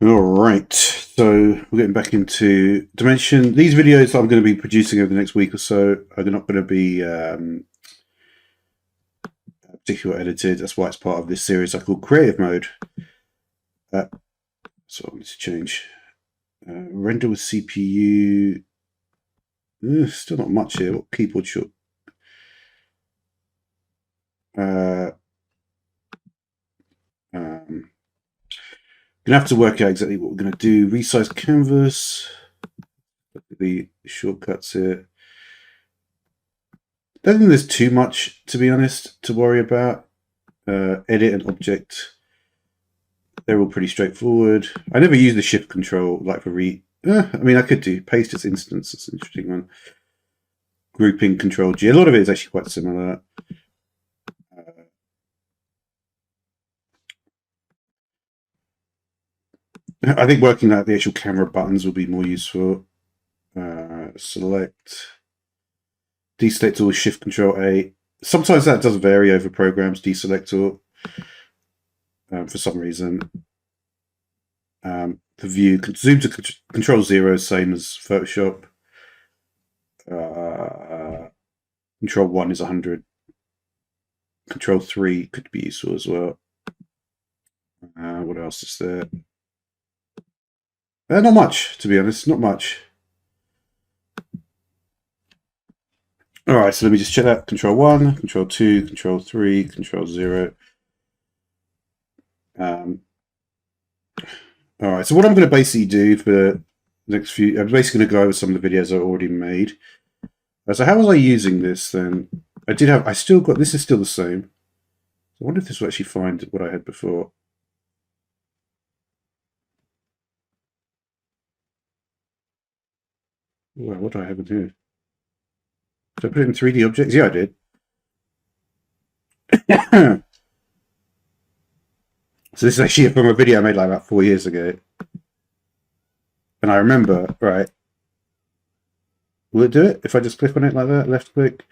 All right, so we're getting back into Dimension. These videos I'm going to be producing over the next week or so are not going to be particularly edited. That's why it's part of this series I call Creative Mode. So I need to change. Render with CPU. Still not much here. What keyboard short? Um, Gonna have to work out exactly what we're going to do. Resize canvas. Look at the shortcuts here. Don't think there's too much, to be honest, to worry about. Edit and object. They're all pretty straightforward. I never use the shift control like for I mean, I could do paste as instance. That's an interesting one. Grouping control G. A lot of it is actually quite similar. I think working out the actual camera buttons will be more useful. Select. Deselect all, shift control A. Sometimes that does vary over programs, deselect all, for some reason. The view, zoom to control 0, same as Photoshop. Control 1 is 100. Control 3 could be useful as well. What else is there? Not much, to be honest, not much. All right, so let me just check that. Control 1, Control 2, Control 3, Control 0. All right, so what I'm going to basically do for the next few, I'm basically going to go over some of the videos I've already made. So how was I using this then? I still got, this is still the same. I wonder if this will actually find what I had before. Well, what do I have in here? Did I put it in 3D objects? Yeah, I did. So this is actually from a video I made like about 4 years ago. And I remember, right, will it do it if I just click on it like that, left click?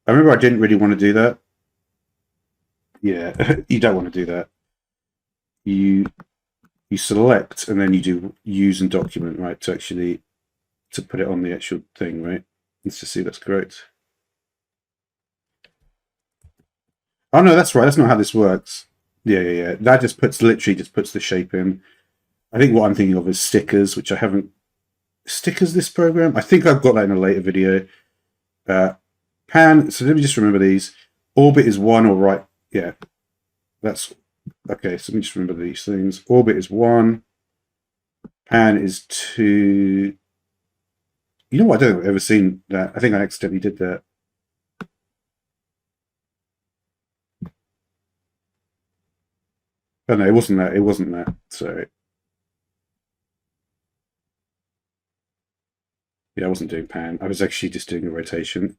I remember I didn't really want to do that. Yeah, you don't want to do that. You select and then you do use and document, right, to actually to put it on the actual thing, right? Let's just see that's correct. Oh no, that's right. That's not how this works. Yeah. That just literally just puts the shape in. I think what I'm thinking of is stickers, which I haven't. Stickers, this program? I think I've got that in a later video. Pan, so let me just remember these. Orbit is 1 or right. Yeah, that's okay. So let me just remember these things. Orbit is 1. Pan is 2. You know what? I don't think I've ever seen that. I think I accidentally did that. Oh no, it wasn't that. It wasn't that. Sorry. Yeah, I wasn't doing pan. I was actually just doing a rotation.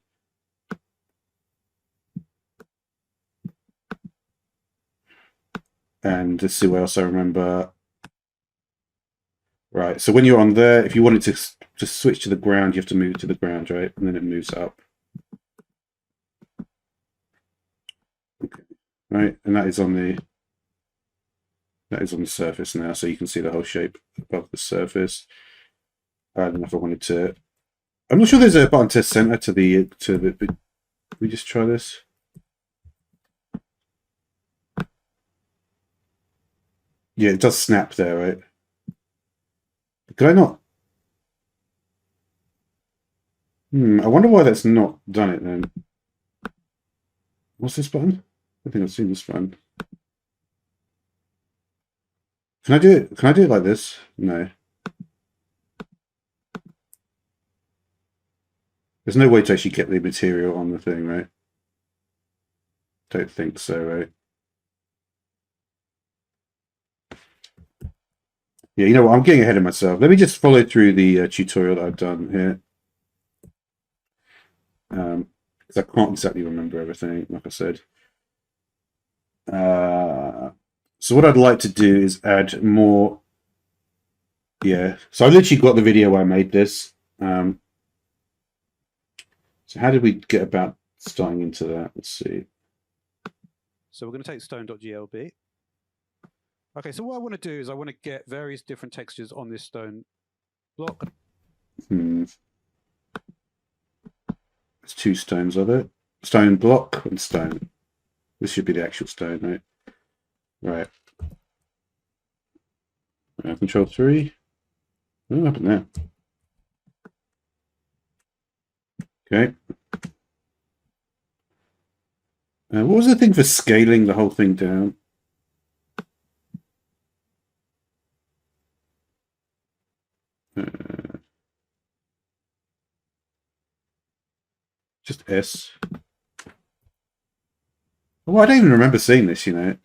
And let's see what else I remember. Right, so when you're on there, if you wanted to switch to the ground, you have to move to the ground, right? And then it moves up. Okay, right, and that is on the surface now, so you can see the whole shape above the surface. I don't know if I wanted to. I'm not sure there's a button to center to the we just try this. Yeah, it does snap there, right? Could I not? I wonder why that's not done it then. What's this button? I think I've seen this button. Can I do it? Can I do it like this? No. There's no way to actually get the material on the thing, right? Don't think so, right? Yeah, you know what? I'm getting ahead of myself. Let me just follow through the tutorial that I've done here. Because I can't exactly remember everything, like I said. So what I'd like to do is add more. Yeah, so I literally got the video where I made this. So how did we get about starting into that? Let's see. So we're going to take stone.glb. Okay, so what I want to do is I want to get various different textures on this stone block. There's 2 stones of it. Stone block and stone. This should be the actual stone, right? Right. Control 3. What happened there? Okay. What was the thing for scaling the whole thing down? Just S. Oh, I don't even remember seeing this, you know.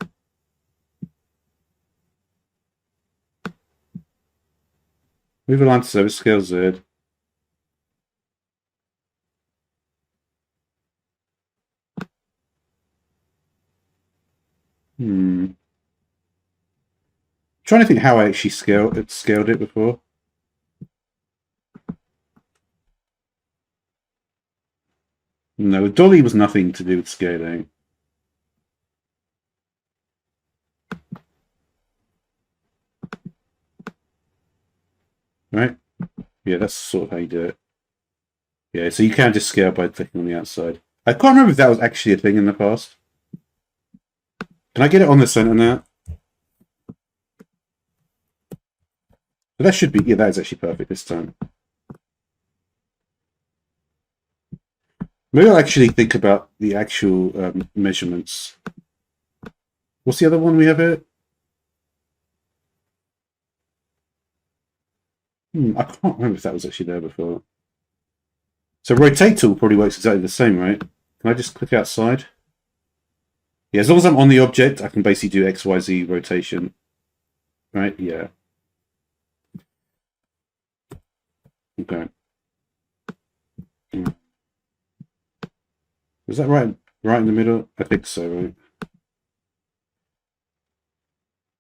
Move a line to surface, scale Z. Trying to think how I actually scaled it before. No, Dolly was nothing to do with scaling. Right? Yeah, that's sort of how you do it. Yeah, so you can just scale by clicking on the outside. I can't remember if that was actually a thing in the past. Can I get it on the center now? But that should be, yeah, that is actually perfect this time. Maybe I'll actually think about the actual measurements. What's the other one we have here? I can't remember if that was actually there before. So rotate tool probably works exactly the same, right? Can I just click outside? Yeah, as long as I'm on the object, I can basically do X, Y, Z rotation. Right? Yeah. Okay. Is that right in the middle? I think so, right?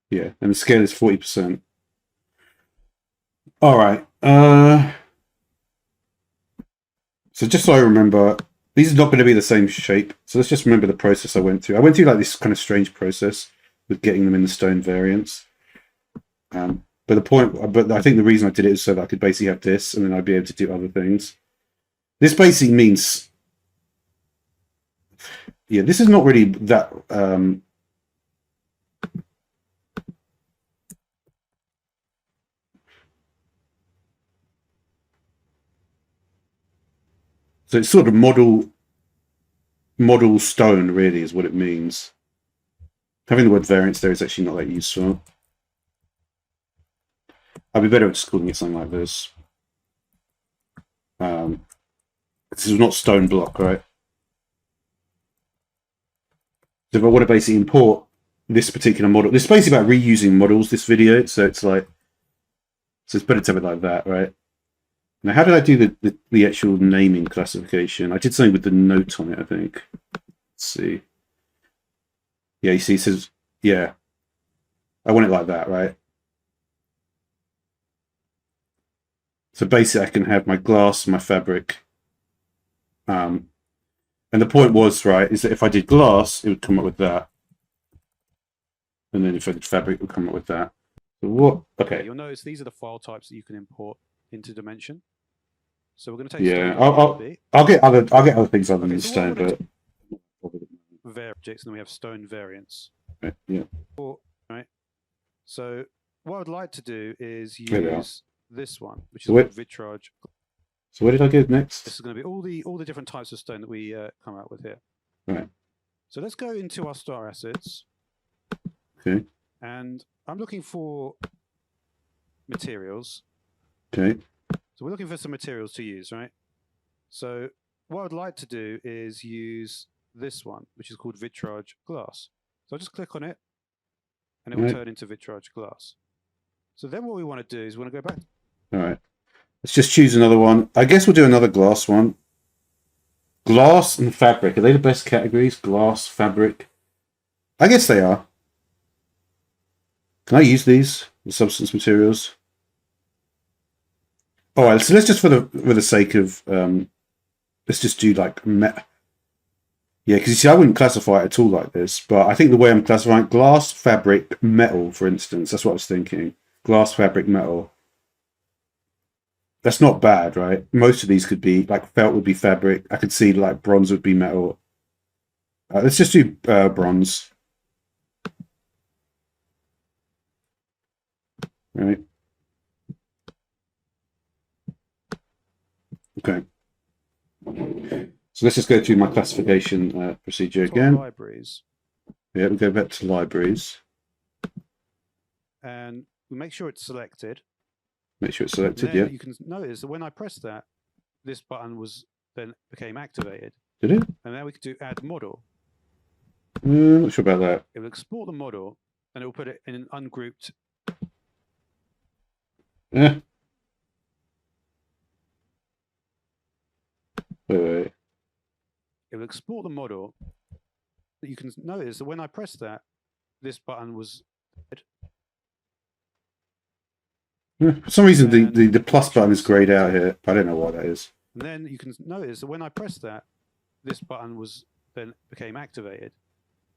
Yeah, and the scale is 40%. All right. So just so I remember, these are not going to be the same shape. So let's just remember the process I went through. I went through like this kind of strange process with getting them in the stone variants. But I think the reason I did it is so that I could basically have this, and then I'd be able to do other things. This basically means, yeah, this is not really that. So it's sort of model stone, really, is what it means. Having the word variance there is actually not that useful. I'd be better at just calling it something like this. This is not stone block, right? So if I want to basically import this particular model, this is basically about reusing models, this video, so it's like, so it's better to have it like that, right? Now, how did I do the actual naming classification? I did something with the note on it, I think. Let's see. Yeah, you see, it says, yeah. I want it like that, right? So basically, I can have my glass, my fabric. And the point was, right, is that if I did glass, it would come up with that. And then if I did fabric, it would come up with that. So what? Okay. You'll notice these are the file types that you can import into Dimension. So we're going to take Yeah, I'll get other things other than stone, but objects, and then we have stone variants. Right, yeah. Right. So what I'd like to do is use this one, which is called Vitrage. So where did I go next? This is going to be all the different types of stone that we come out with here. Right. So let's go into our star assets. Okay. And I'm looking for materials. Okay. So we're looking for some materials to use, right? So what I'd like to do is use this one, which is called Vitrage Glass. So I'll just click on it, and it will turn into Vitrage Glass. So then what we want to do is we want to go back. All right. Let's just choose another one. I guess we'll do another glass one. Glass and fabric. Are they the best categories? Glass, fabric? I guess they are. Can I use these? The substance materials? All right, so let's just for the sake of let's just do like Yeah, because you see, I wouldn't classify it at all like this, but I think the way I'm classifying glass, fabric, metal, for instance, that's what I was thinking. Glass, fabric, metal. That's not bad, right? Most of these could be like felt would be fabric. I could see like bronze would be metal. Let's just do bronze. Right. Okay. So let's just go through my classification procedure again. Libraries. Yeah, we go back to libraries. And we make sure it's selected. Make sure it's selected, yeah. You can notice that when I press that, this button became activated. Did it? And now we can do add model. Not sure about that. It will export the model and it will put it in an ungrouped. Yeah. Wait. It will export the model. You can notice that when I press that, this button was. For some reason, the plus button is grayed out here. I don't know why that is. And then you can notice that when I press that, this button became activated.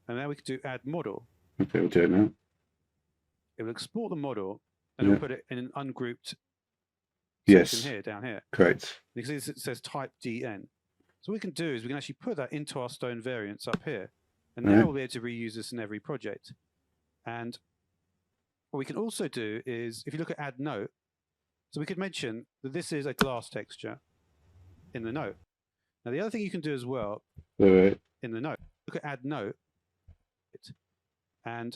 And now we can do add model. Okay, we'll do it now. It will export the model and it will put it in an ungrouped section here, down here. Correct. Because it says type DN. So what we can do is we can actually put that into our stone variants up here. And now we'll be able to reuse this in every project. And what we can also do is, if you look at add note, so we could mention that this is a glass texture in the note. Now the other thing you can do as well in the note, look at add note, and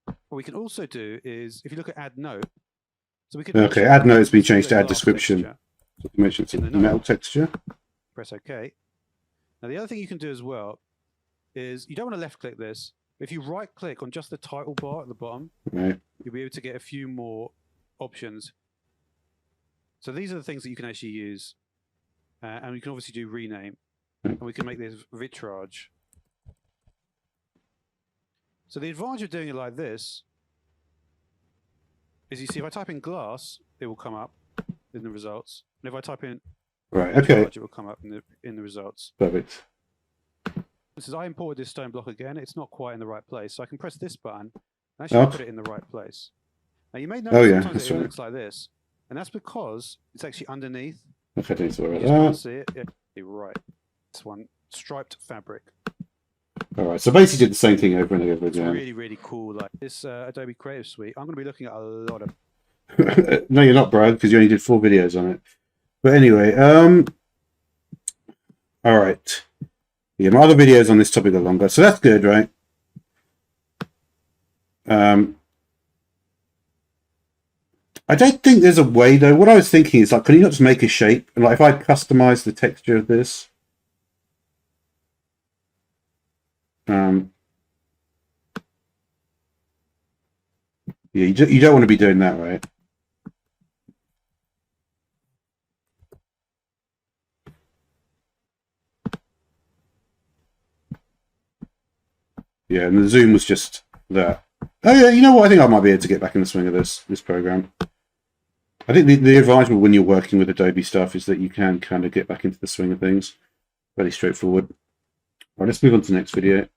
what we can also do is, if you look at add note, so we could add note has been changed to add description. So we mentioned it's a metal texture. Press OK. Now the other thing you can do as well is, you don't want to left click this. If you right click on just the title bar at the bottom, you'll be able to get a few more options. So these are the things that you can actually use. And we can obviously do rename. And we can make this vitrage. So the advantage of doing it like this is, you see, if I type in glass, it will come up in the results. And if I type in vitrage, it will come up in the results. Perfect. This is, I imported this stone block again. It's not quite in the right place. So I can press this button and actually put it in the right place. Now you may notice sometimes it looks like this. And that's because it's actually underneath. Okay, you just can't see it. Yeah, right. This one, striped fabric. All right, so basically did the same thing over and over again. It's really, really cool. Like this Adobe Creative Suite, I'm going to be looking at a lot of. No, you're not, Brad, because you only did 4 videos on it. But anyway, all right. Yeah, my other videos on this topic are longer, so that's good, right? I don't think there's a way, though. What I was thinking is, like, can you not just make a shape? And, like, if I customize the texture of this, yeah, you don't want to be doing that, right? Yeah, and the zoom was just that. Oh yeah, you know what? I think I might be able to get back in the swing of this program. I think the advantage when you're working with Adobe stuff is that you can kind of get back into the swing of things. Very straightforward. All right, let's move on to the next video.